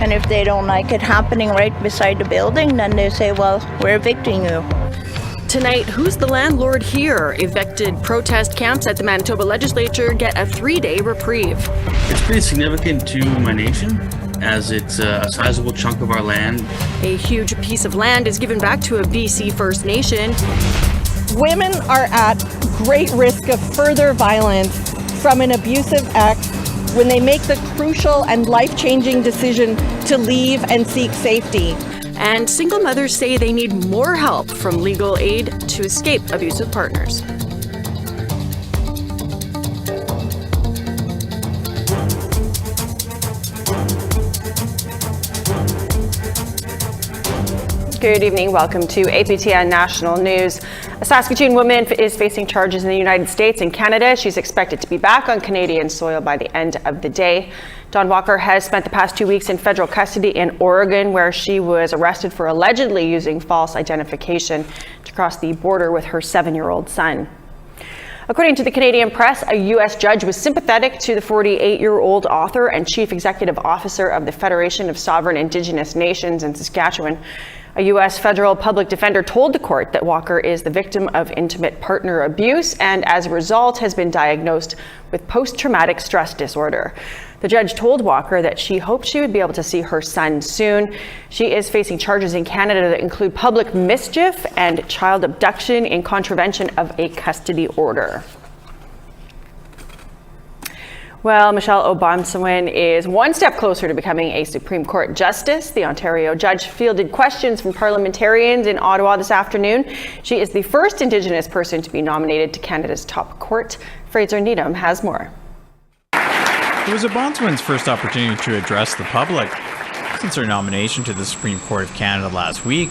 And if they don't like it happening right beside the building, then they say, well, we're evicting you. Tonight, who's the landlord here? Evicted protest camps at the Manitoba legislature get a 3-day reprieve. It's pretty significant to my nation, as it's a sizable chunk of our land. A huge piece of land is given back to a BC First Nation. Women are at great risk of further violence from an abusive ex when they make the crucial and life-changing decision to leave and seek safety. And single mothers say they need more help from legal aid to escape abusive partners. Good evening. Welcome to APTN National News. A Saskatchewan woman is facing charges in the United States and Canada. She's expected to be back on Canadian soil by the end of the day. Dawn Walker has spent the past 2 weeks in federal custody in Oregon, where she was arrested for allegedly using false identification to cross the border with her 7-year-old son. According to the Canadian press, a U.S. judge was sympathetic to the 48-year-old author and chief executive officer of the Federation of Sovereign Indigenous Nations in Saskatchewan. A U.S. federal public defender told the court that Walker is the victim of intimate partner abuse and, as a result, has been diagnosed with post-traumatic stress disorder. The judge told Walker that she hoped she would be able to see her son soon. She is facing charges in Canada that include public mischief and child abduction in contravention of a custody order. Well, Michelle O'Bonsawin is one step closer to becoming a Supreme Court justice. The Ontario judge fielded questions from parliamentarians in Ottawa this afternoon. She is the first Indigenous person to be nominated to Canada's top court. Fraser Needham has more. It was O'Bonsawin's first opportunity to address the public since her nomination to the Supreme Court of Canada last week,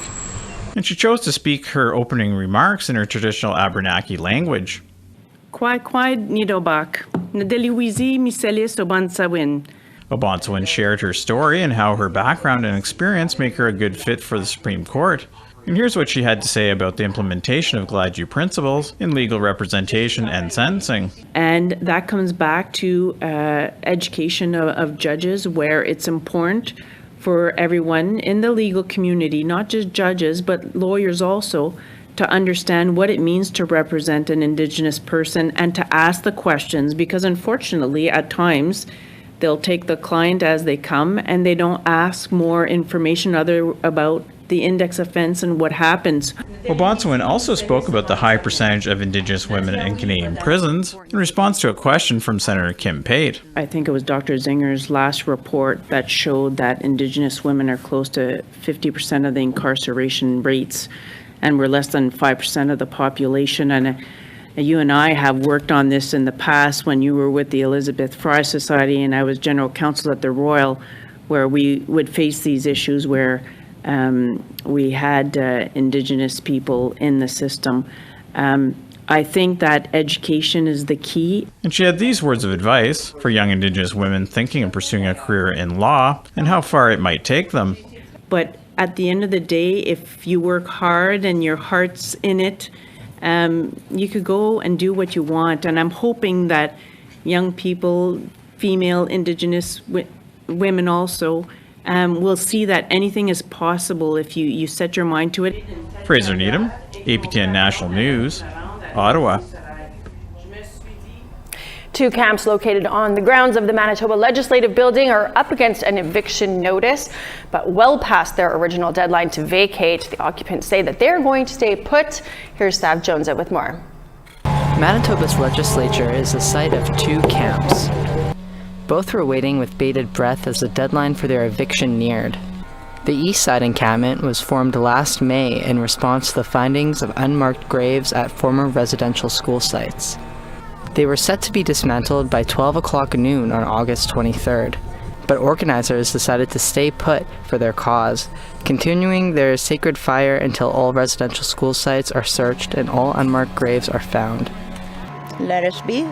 and she chose to speak her opening remarks in her traditional Abenaki language. Kwai Nidobak, Nadeliwizi Miselis O'Bonsawin. O'Bonsawin shared her story and how her background and experience make her a good fit for the Supreme Court. And here's what she had to say about the implementation of Gladue principles in legal representation and sentencing. And that comes back to education of judges, where it's important for everyone in the legal community, not just judges, but lawyers also, to understand what it means to represent an Indigenous person and to ask the questions, because unfortunately at times they'll take the client as they come and they don't ask more information about the index offense and what happens. O'Bonsawin also spoke about the high percentage of Indigenous women in Canadian prisons in response to a question from Senator Kim Pate. I think it was Dr. Zinger's last report that showed that Indigenous women are close to 50% of the incarceration rates, and we're less than 5% of the population. And you and I have worked on this in the past when you were with the Elizabeth Fry Society and I was general counsel at the Royal, where we would face these issues where we had Indigenous people in the system. I think that education is the key. And she had these words of advice for young Indigenous women thinking of pursuing a career in law and how far it might take them. But at the end of the day, if you work hard and your heart's in it, you could go and do what you want. And I'm hoping that young people, female Indigenous women also, will see that anything is possible if you set your mind to it. Fraser Needham, APTN National News, Ottawa. 2 camps located on the grounds of the Manitoba Legislative Building are up against an eviction notice, but well past their original deadline to vacate. The occupants say that they're going to stay put. Here's Sav Jones with more. Manitoba's legislature is the site of 2 camps. Both were waiting with bated breath as the deadline for their eviction neared. The East Side encampment was formed last May in response to the findings of unmarked graves at former residential school sites. They were set to be dismantled by 12 o'clock noon on August 23rd, but organizers decided to stay put for their cause, continuing their sacred fire until all residential school sites are searched and all unmarked graves are found. Let us be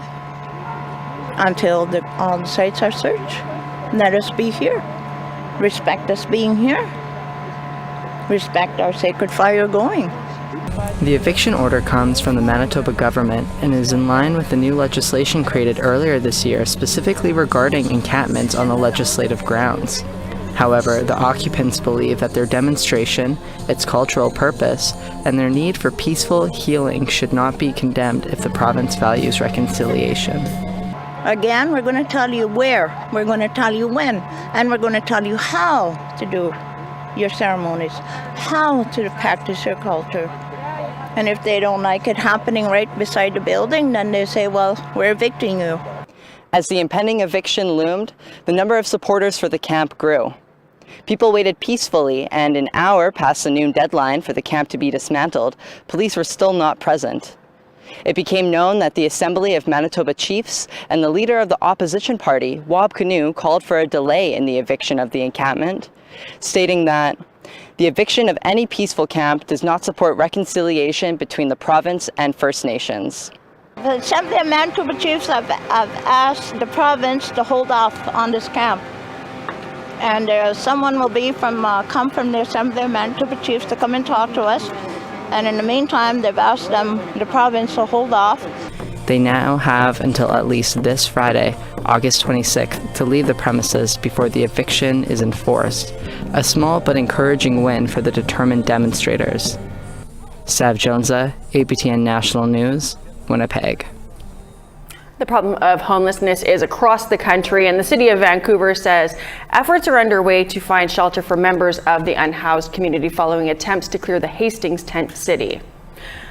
until all the sites are searched. Let us be here. Respect us being here. Respect our sacred fire going. The eviction order comes from the Manitoba government and is in line with the new legislation created earlier this year specifically regarding encampments on the legislative grounds. However, the occupants believe that their demonstration, its cultural purpose, and their need for peaceful healing should not be condemned if the province values reconciliation. Again, we're going to tell you where, we're going to tell you when, and we're going to tell you how to do your ceremonies, how to practice your culture. And if they don't like it happening right beside the building, then they say, well, we're evicting you. As the impending eviction loomed, the number of supporters for the camp grew. People waited peacefully, and an hour past the noon deadline for the camp to be dismantled, police were still not present. It became known that the Assembly of Manitoba Chiefs and the leader of the opposition party, Wab Kinew, called for a delay in the eviction of the encampment, stating that the eviction of any peaceful camp does not support reconciliation between the province and First Nations. The Assembly of Manitoba Chiefs have asked the province to hold off on this camp. And someone will be come from the Assembly of Manitoba Chiefs to come and talk to us. And in the meantime, they've asked the province to hold off. They now have until at least this Friday, August 26th, to leave the premises before the eviction is enforced. A small but encouraging win for the determined demonstrators. Sav Jonesa, APTN National News, Winnipeg. The problem of homelessness is across the country, and the city of Vancouver says efforts are underway to find shelter for members of the unhoused community following attempts to clear the Hastings tent city.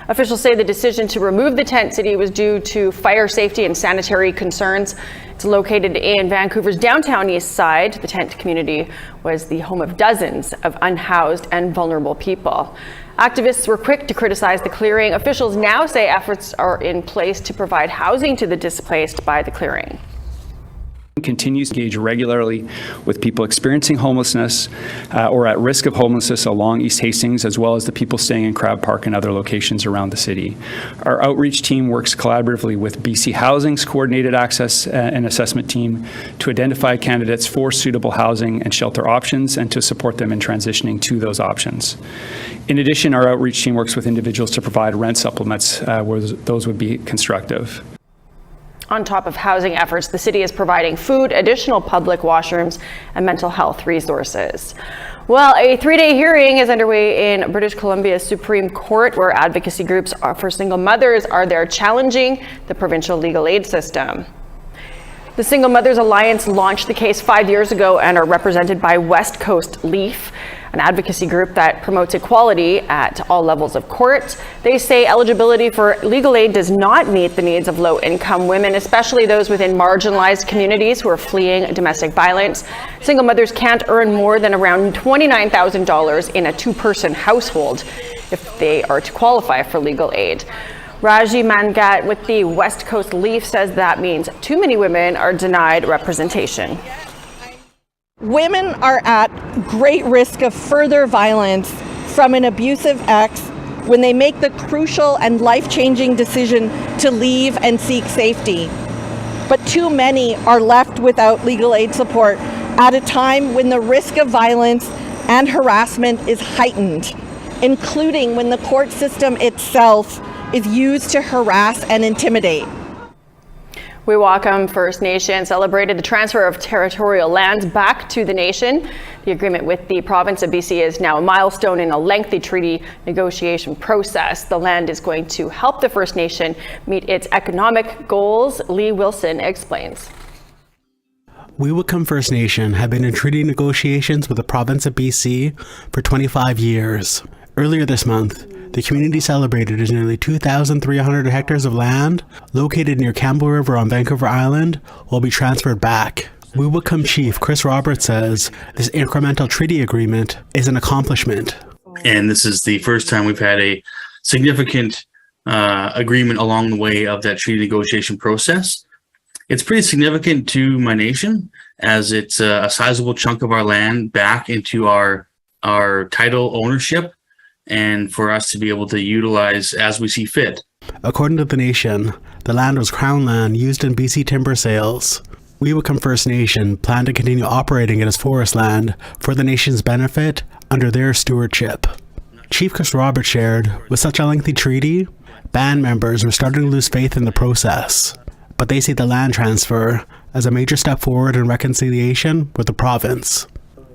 Officials say the decision to remove the tent city was due to fire safety and sanitary concerns. It's located in Vancouver's downtown east side. The tent community was the home of dozens of unhoused and vulnerable people. Activists were quick to criticize the clearing. Officials now say efforts are in place to provide housing to the displaced by the clearing. Continues to engage regularly with people experiencing homelessness or at risk of homelessness along East Hastings, as well as the people staying in Crab Park and other locations around the city. Our outreach team works collaboratively with BC Housing's Coordinated Access and Assessment Team to identify candidates for suitable housing and shelter options and to support them in transitioning to those options. In addition, our outreach team works with individuals to provide rent supplements where those would be constructive. On top of housing efforts, the city is providing food, additional public washrooms, and mental health resources. Well, a 3-day hearing is underway in British Columbia's Supreme Court, where advocacy groups for single mothers are there challenging the provincial legal aid system. The Single Mothers Alliance launched the case 5 years ago and are represented by West Coast Leaf, an advocacy group that promotes equality at all levels of court. They say eligibility for legal aid does not meet the needs of low-income women, especially those within marginalized communities who are fleeing domestic violence. Single mothers can't earn more than around $29,000 in a two-person household if they are to qualify for legal aid. Raji Mangat with the West Coast Leaf says that means too many women are denied representation. Women are at great risk of further violence from an abusive ex when they make the crucial and life-changing decision to leave and seek safety. But too many are left without legal aid support at a time when the risk of violence and harassment is heightened, including when the court system itself is used to harass and intimidate. We Welcome First Nation celebrated the transfer of territorial lands back to the nation. The agreement with the province of BC is now a milestone in a lengthy treaty negotiation process. The land is going to help the First Nation meet its economic goals. Lee Wilson explains. We Welcome First Nation have been in treaty negotiations with the province of BC for 25 years. Earlier this month, the community celebrated as nearly 2,300 hectares of land located near Campbell River on Vancouver Island will be transferred back. We Welcome Chief Chris Roberts says this incremental treaty agreement is an accomplishment. And this is the first time we've had a significant agreement along the way of that treaty negotiation process. It's pretty significant to my nation, as it's a sizable chunk of our land back into our title ownership, and for us to be able to utilize as we see fit. According to the nation, the land was Crown land used in BC timber sales. We Welcome First Nation plan to continue operating it as forest land for the nation's benefit under their stewardship. Chief Chris Roberts shared, with such a lengthy treaty, band members were starting to lose faith in the process, but they see the land transfer as a major step forward in reconciliation with the province.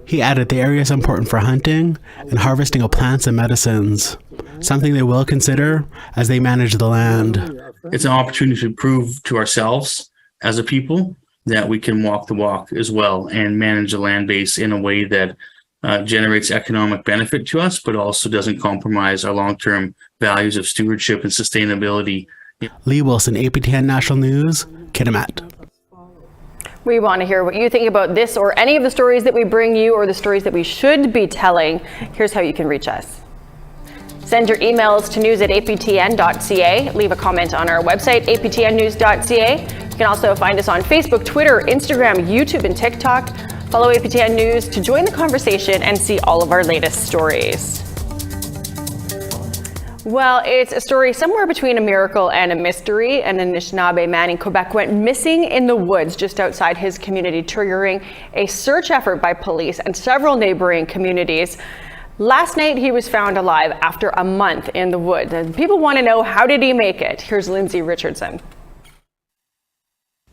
He added the area is important for hunting and harvesting of plants and medicines, something they will consider as they manage the land. It's an opportunity to prove to ourselves as a people that we can walk the walk as well and manage the land base in a way that generates economic benefit to us, but also doesn't compromise our long-term values of stewardship and sustainability. Lee Wilson, APTN National News, Kitimat. We want to hear what you think about this or any of the stories that we bring you or the stories that we should be telling. Here's how you can reach us. Send your emails to news@aptn.ca. Leave a comment on our website, aptnnews.ca. You can also find us on Facebook, Twitter, Instagram, YouTube, and TikTok. Follow APTN News to join the conversation and see all of our latest stories. Well, it's a story somewhere between a miracle and a mystery. An Anishinaabe man in Quebec went missing in the woods just outside his community, triggering a search effort by police and several neighboring communities. Last night, he was found alive after a month in the woods. And people want to know, how did he make it? Here's Lindsay Richardson.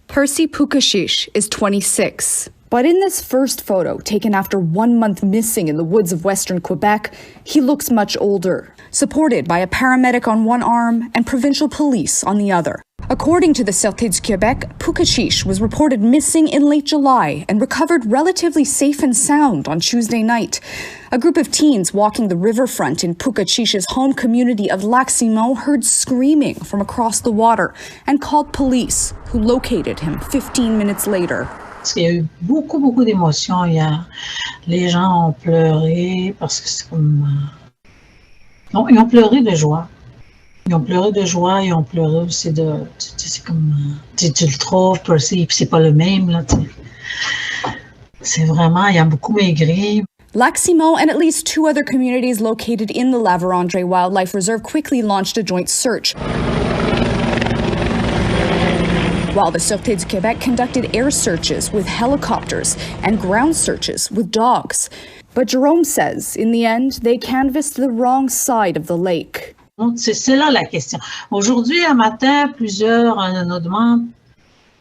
Percy Pukashish is 26. But in this first photo, taken after 1 month missing in the woods of Western Quebec, he looks much older, supported by a paramedic on one arm and provincial police on the other. According to the Sûreté du Québec, Pukashish was reported missing in late July and recovered relatively safe and sound on Tuesday night. A group of teens walking the riverfront in Pukashish's home community of Lac-Simon heard screaming from across the water and called police, who located him 15 minutes later. Il y a eu beaucoup d'émotions hier. Les gens ont pleuré parce que c'est comme... Non, ils ont pleuré de joie. Ils ont pleuré de joie, ils ont pleuré aussi de... C'est comme... Tu le trouves, Percy, puis c'est pas le même, là, tu sais. C'est vraiment... Il y a beaucoup maigri. Lac-Simon and at least 2 other communities located in the La Vérendrye Wildlife Reserve quickly launched a joint search, while the Sûreté du Québec conducted air searches with helicopters and ground searches with dogs. But Jerome says, in the end, they canvassed the wrong side of the lake. C'est là la question. Aujourd'hui, un matin, plusieurs nous demandent,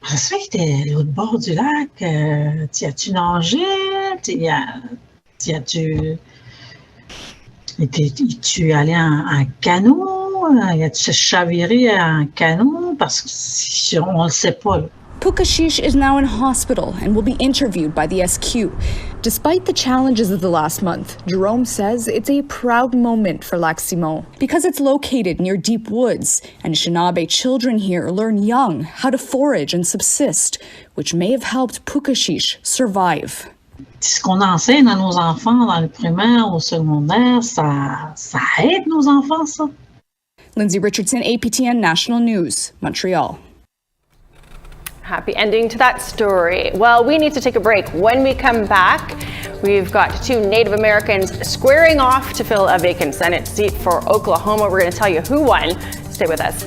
je sais que t'es à l'autre bord du lac, t'y as-tu nagé? Es-tu allé en canot? As-tu chaviré en canot? Parce qu'on le sait pas. Pukashish is now in hospital and will be interviewed by the SQ. Despite the challenges of the last month, Jerome says it's a proud moment for Lac-Simon because it's located near deep woods, and Anishinaabe children here learn young how to forage and subsist, which may have helped Pukashish survive. Ce qu'on enseigne à nos enfants dans le primaire, au secondaire, ça aide nos enfants, ça. Lindsay Richardson, APTN National News, Montreal. Happy ending to that story. Well, we need to take a break. When we come back, we've got 2 Native Americans squaring off to fill a vacant Senate seat for Oklahoma. We're going to tell you who won. Stay with us.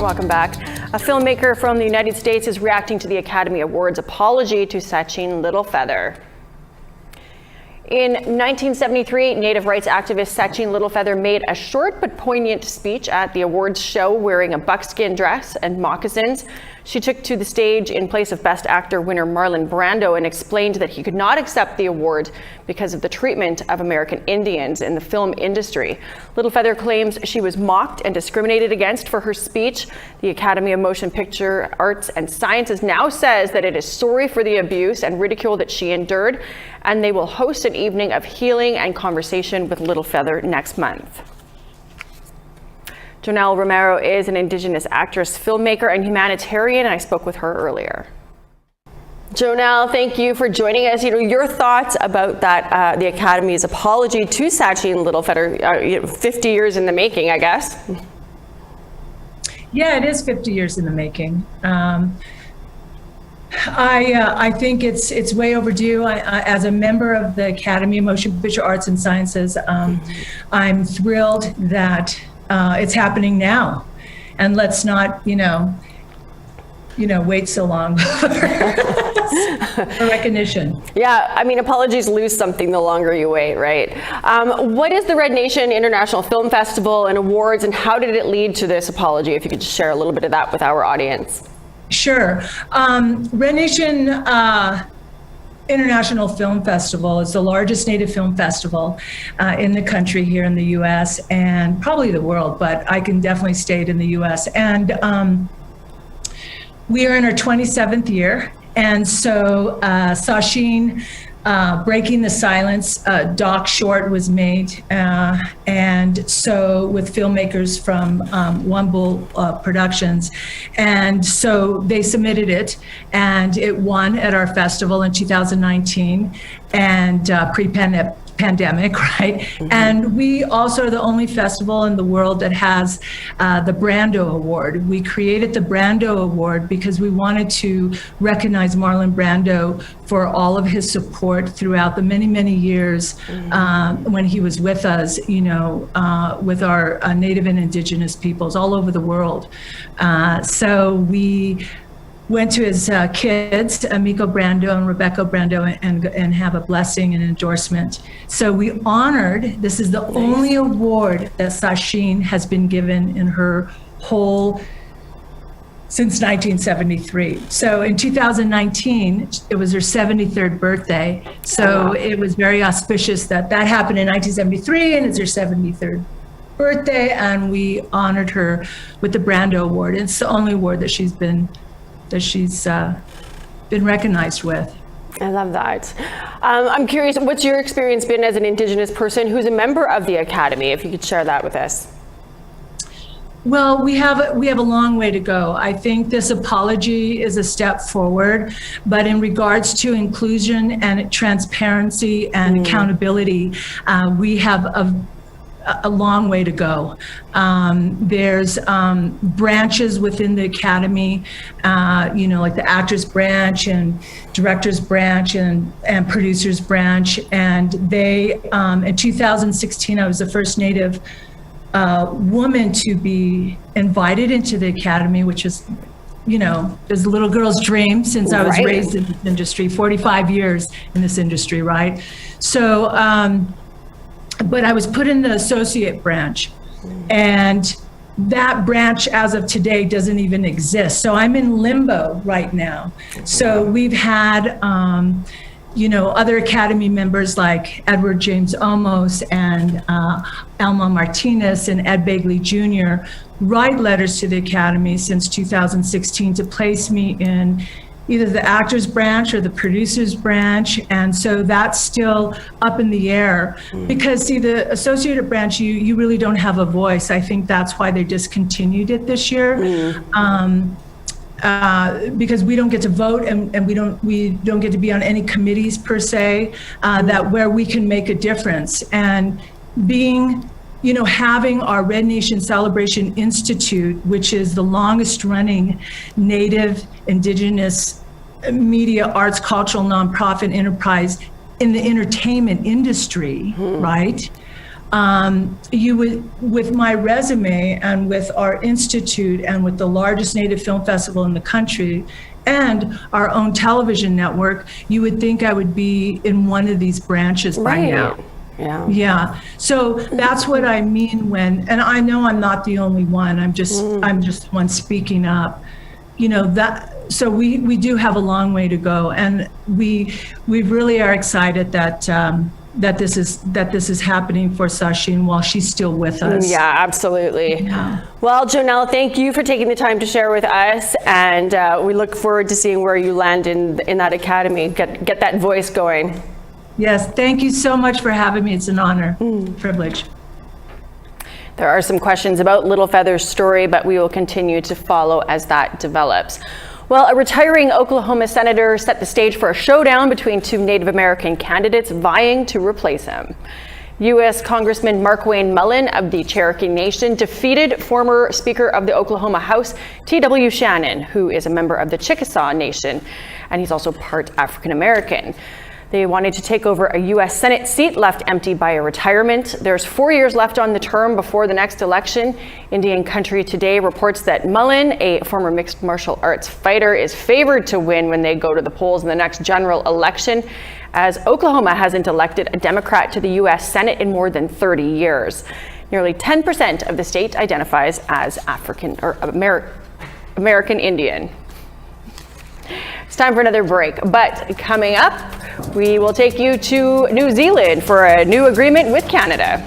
Welcome back. A filmmaker from the United States is reacting to the Academy Awards apology to Sacheen Littlefeather. In 1973, Native rights activist Sacheen Littlefeather made a short but poignant speech at the awards show wearing a buckskin dress and moccasins. She took to the stage in place of Best Actor winner Marlon Brando and explained that he could not accept the award because of the treatment of American Indians in the film industry. Littlefeather claims she was mocked and discriminated against for her speech. The Academy of Motion Picture Arts and Sciences now says that it is sorry for the abuse and ridicule that she endured, and they will host an evening of healing and conversation with Littlefeather next month. Jonelle Romero is an Indigenous actress, filmmaker, and humanitarian, and I spoke with her earlier. Jonelle, thank you for joining us. Your thoughts about that, the Academy's apology to Sacheen Littlefeather, 50 years in the making, I guess. Yeah, it is 50 years in the making. I think it's way overdue. As a member of the Academy of Motion Picture Arts and Sciences, I'm thrilled that it's happening now, and let's not, wait so long for recognition. Yeah, I mean, apologies lose something the longer you wait, right? What is the Red Nation International Film Festival and Awards, and how did it lead to this apology? If you could just share a little bit of that with our audience. Sure. Red Nation International Film Festival is the largest Native film festival in the country here in the U.S. and probably the world, but I can definitely state in the U.S. And we are in our 27th year. And so Sacheen, Breaking the Silence, doc short was made. And so with filmmakers from One Bull Productions. And so they submitted it, and it won at our festival in 2019 and pre-pandemic, right? Mm-hmm. And we also are the only festival in the world that has the Brando Award. We created the Brando Award because we wanted to recognize Marlon Brando for all of his support throughout the many, many years when he was with us, with our Native and Indigenous peoples all over the world. So we went to his kids, Miko Brando and Rebecca Brando, and have a blessing and endorsement. So we honored, this is the only award that Sacheen has been given in her whole, since 1973. So in 2019, it was her 73rd birthday. So it was very auspicious that happened in 1973, and it's her 73rd birthday, and we honored her with the Brando Award. It's the only award that she's been recognized with. I love that. I'm curious, what's your experience been as an Indigenous person who's a member of the Academy, if you could share that with us? Well, we have a long way to go. I think this apology is a step forward, but in regards to inclusion and transparency and accountability, we have a long way to go. There's branches within the Academy, like the actors branch and directors branch and producers branch. And they, in 2016, I was the first Native woman to be invited into the Academy, which is, is a little girl's dream since I was raised in this industry, 45 years in this industry, right? So, but I was put in the associate branch, and that branch as of today doesn't even exist. So I'm in limbo right now. So we've had, other Academy members like Edward James Olmos and Elma Martinez and Ed Begley Jr. write letters to the Academy since 2016 to place me in either the actors branch or the producers branch. And so that's still up in the air because see, the associated branch, you really don't have a voice. I think that's why they discontinued it this year. Because we don't get to vote and we don't get to be on any committees per se, that where we can make a difference. And being, having our Red Nation Celebration Institute, which is the longest running Native, Indigenous media, arts, cultural, nonprofit enterprise in the entertainment industry, right? you would, with my resume and with our institute and with the largest Native film festival in the country and our own television network, you would think I would be in one of these branches by now. Yeah. So that's what I mean when, and I know I'm not the only one. I'm just the one speaking up. You know that. So we do have a long way to go, and we really are excited that that this is happening for Sacheen while she's still with us. Yeah, absolutely. Yeah. Well, Jonelle, thank you for taking the time to share with us, and we look forward to seeing where you land in that academy. Get that voice going. Yes, thank you so much for having me. It's an honor, privilege. There are some questions about Littlefeather's story, but we will continue to follow as that develops. Well, a retiring Oklahoma senator set the stage for a showdown between two Native American candidates vying to replace him. U.S. Congressman Markwayne Mullin of the Cherokee Nation defeated former Speaker of the Oklahoma House, T.W. Shannon, who is a member of the Chickasaw Nation, and he's also part African American. They wanted to take over a U.S. Senate seat left empty by a retirement. There's 4 years left on the term before the next election. Indian Country Today reports that Mullin, a former mixed martial arts fighter, is favored to win when they go to the polls in the next general election, as Oklahoma hasn't elected a Democrat to the U.S. Senate in more than 30 years. Nearly 10% of the state identifies as African or American Indian. It's time for another break, but coming up, we will take you to New Zealand for a new agreement with Canada.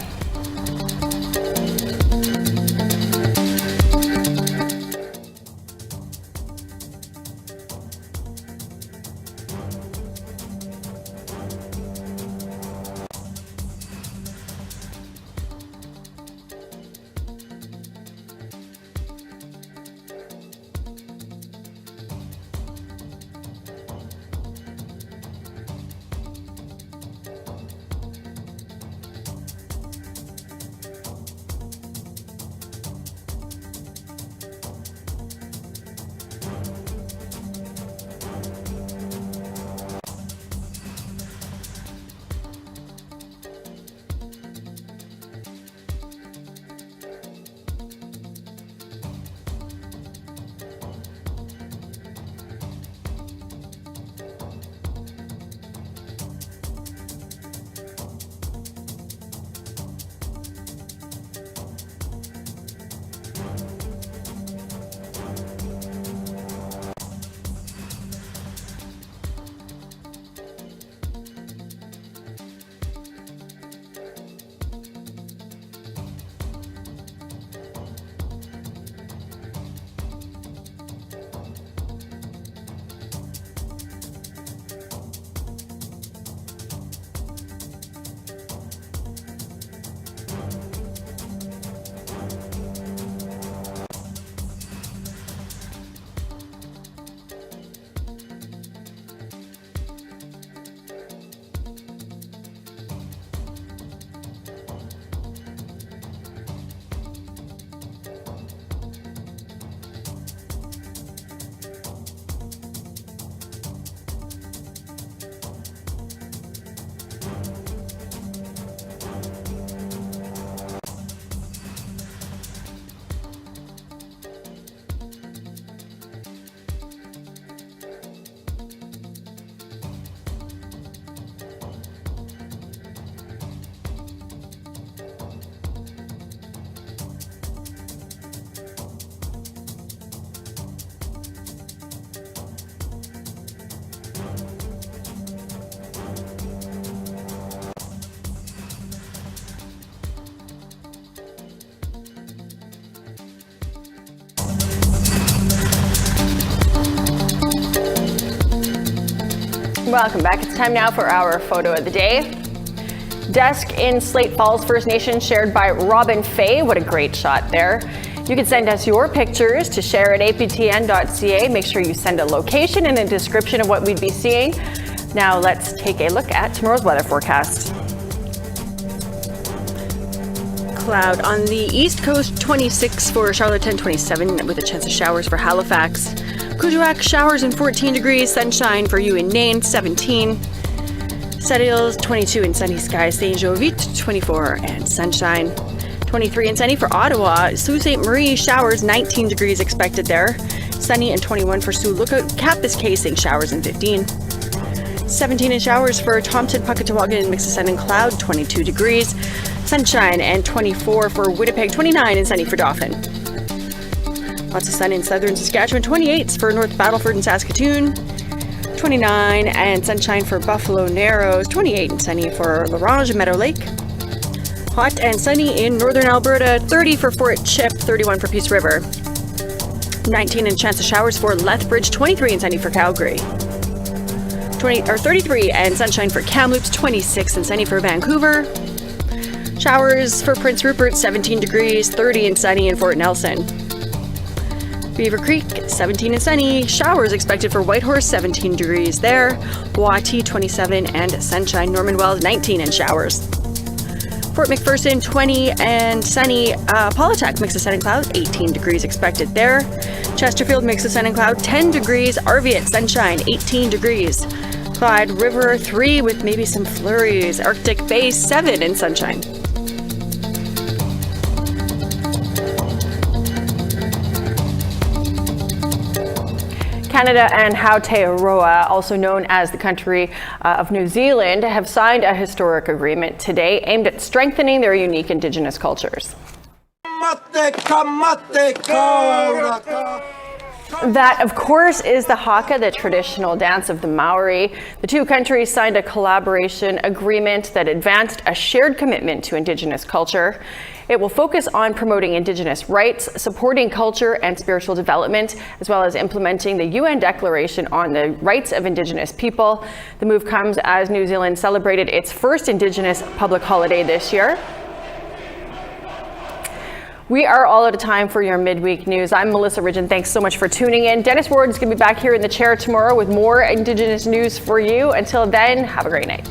Welcome back. It's time now for our photo of the day. Desk in Slate Falls First Nation shared by Robin Fay. What a great shot there. You can send us your pictures to share at aptn.ca. Make sure you send a location and a description of what we'd be seeing. Now let's take a look at tomorrow's weather forecast. Cloud on the east coast, 26 for Charlottetown, 27 with a chance of showers for Halifax. Kuujjuaq, showers and 14 degrees, sunshine for you in Nain, 17. Settles 22 and sunny skies. Saint-Jovite 24 and sunshine. 23 and sunny for Ottawa. Sault Ste. Marie showers, 19 degrees expected there. Sunny and 21 for Sault Lookout. Kapuskasing showers and 15. 17 and showers for Thompson, Puckatawagan, mix of sun and cloud, 22 degrees. Sunshine and 24 for Winnipeg, 29 and sunny for Dauphin. Lots of sun in southern Saskatchewan, 28 for North Battleford and Saskatoon. 29 and sunshine for Buffalo Narrows, 28 and sunny for LaRange and Meadow Lake. Hot and sunny in northern Alberta, 30 for Fort Chip, 31 for Peace River. 19 and chance of showers for Lethbridge, 23 and sunny for Calgary. 33 and sunshine for Kamloops, 26 and sunny for Vancouver. Showers for Prince Rupert, 17 degrees, 30 and sunny in Fort Nelson. Beaver Creek, 17 and sunny. Showers expected for Whitehorse, 17 degrees there. Boise, 27 and sunshine. Norman Wells, 19 and showers. Fort McPherson, 20 and sunny. Paulatuk, mix of sun and cloud, 18 degrees expected there. Chesterfield, mix of sun and cloud, 10 degrees. Arviat, sunshine, 18 degrees. Clyde River, 3 with maybe some flurries. Arctic Bay, 7 and sunshine. Canada and Aotearoa, also known as the country of New Zealand, have signed a historic agreement today aimed at strengthening their unique Indigenous cultures. That, of course, is the haka, the traditional dance of the Maori. The two countries signed a collaboration agreement that advanced a shared commitment to Indigenous culture. It will focus on promoting Indigenous rights, supporting culture and spiritual development, as well as implementing the UN Declaration on the Rights of Indigenous People. The move comes as New Zealand celebrated its first Indigenous public holiday this year. We are all out of time for your midweek news. I'm Melissa Ridgen. Thanks so much for tuning in. Dennis Ward is going to be back here in the chair tomorrow with more Indigenous news for you. Until then, have a great night.